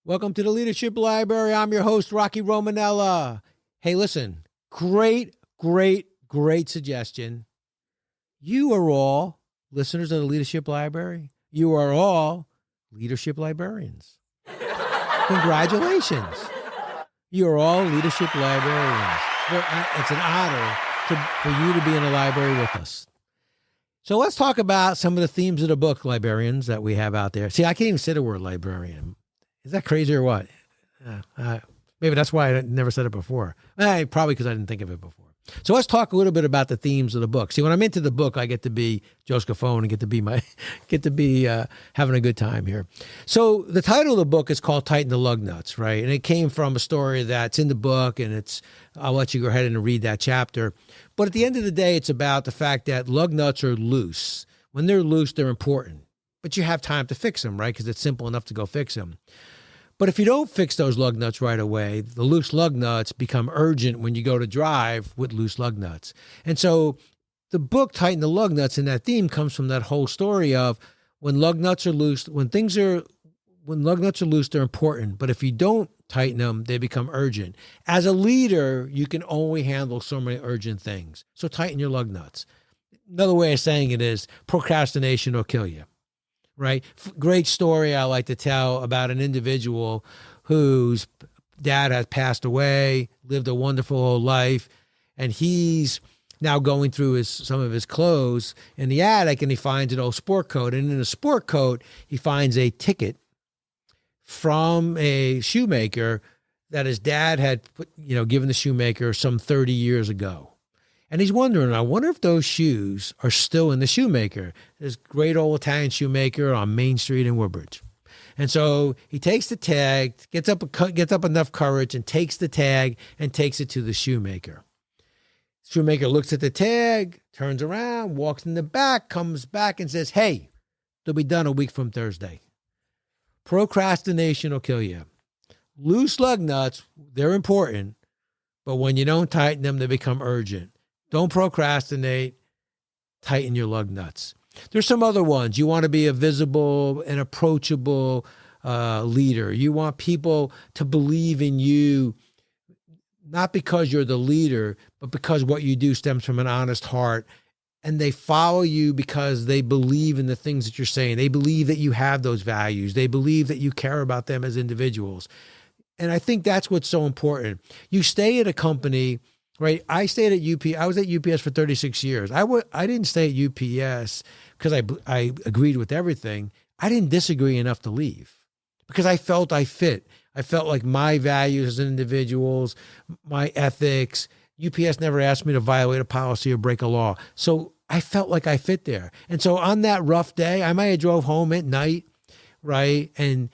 Welcome to the Leadership Library. I'm your host, Rocky Romanella. Hey, listen, great suggestion. You are all listeners of the Leadership Library. You are all leadership librarians. Congratulations. You are all leadership librarians. It's an honor for you to be in the library with us. So let's talk about some of the themes of the book, librarians, that we have out there. See, I can't even say the word librarian. Is that crazy or what? Maybe that's why I never said it before. Probably because I didn't think of it before. So let's talk a little bit about the themes of the book. See, when I'm into the book, I get to be Joe Scafone and get to be having a good time here. So the title of the book is called Tighten the Lug Nuts, right? And it came from a story that's in the book, and I'll let you go ahead and read that chapter. But at the end of the day, it's about the fact that lug nuts are loose. When they're loose, they're important. But you have time to fix them, right? Because it's simple enough to go fix them. But if you don't fix those lug nuts right away, the loose lug nuts become urgent when you go to drive with loose lug nuts. And so the book, Tighten the Lug Nuts, and that theme comes from that whole story of when lug nuts are loose, when lug nuts are loose, they're important. But if you don't tighten them, they become urgent. As a leader, you can only handle so many urgent things. So tighten your lug nuts. Another way of saying it is procrastination will kill you. Right? Great story I like to tell about an individual whose dad has passed away, lived a wonderful old life, and he's now going through some of his clothes in the attic, and he finds an old sport coat. And in the sport coat, he finds a ticket from a shoemaker that his dad had given the shoemaker some 30 years ago. And he's wondering, I wonder if those shoes are still in the shoemaker, this great old Italian shoemaker on Main Street in Woodbridge. And so he takes the tag, gets up enough courage and takes the tag and takes it to the shoemaker. Shoemaker looks at the tag, turns around, walks in the back, comes back and says, hey, they'll be done a week from Thursday. Procrastination will kill you. Loose lug nuts, they're important, but when you don't tighten them, they become urgent. Don't procrastinate. Tighten your lug nuts. There's some other ones. You want to be a visible and approachable leader. You want people to believe in you, not because you're the leader, but because what you do stems from an honest heart. And they follow you because they believe in the things that you're saying. They believe that you have those values. They believe that you care about them as individuals. And I think that's what's so important. You stay at a company. Right. I stayed at UPS. I was at UPS for 36 years. I didn't stay at UPS because I agreed with everything. I didn't disagree enough to leave because I felt I fit. I felt like my values as individuals, my ethics. UPS never asked me to violate a policy or break a law. So I felt like I fit there. And so on that rough day, I might have drove home at night, right, and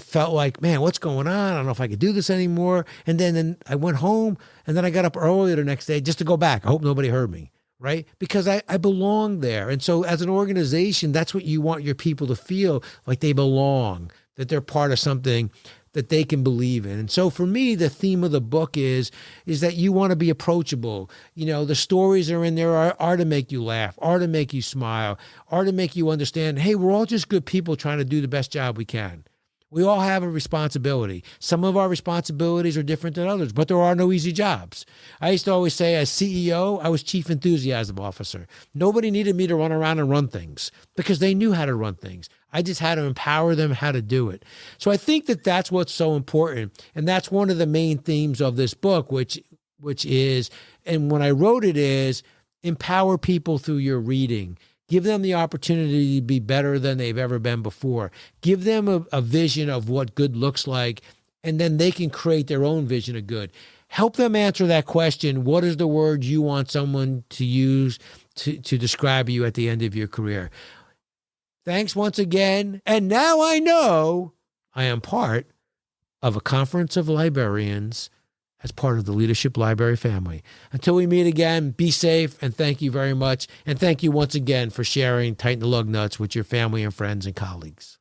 felt like, man, what's going on? I don't know if I could do this anymore. And then I went home, and then I got up earlier the next day just to go back. I hope nobody heard me, right? Because I belong there. And so as an organization, that's what you want your people to feel, like they belong, that they're part of something that they can believe in. And so for me, the theme of the book is that you want to be approachable. The stories are in there are to make you laugh, are to make you smile, are to make you understand, hey, we're all just good people trying to do the best job we can. We all have a responsibility. Some of our responsibilities are different than others, but there are no easy jobs. I used to always say as CEO, I was chief enthusiasm officer. Nobody needed me to run around and run things because they knew how to run things. I just had to empower them how to do it. So I think that that's what's so important. And that's one of the main themes of this book, which is, and when I wrote it is, empower people through your reading. Give them the opportunity to be better than they've ever been before. Give them a vision of what good looks like, and then they can create their own vision of good. Help them answer that question, what is the word you want someone to use to describe you at the end of your career? Thanks once again. And now I know I am part of a conference of librarians as part of the Leadership Library family. Until we meet again, be safe, and thank you very much. And thank you once again for sharing Tighten the Lug Nuts with your family and friends and colleagues.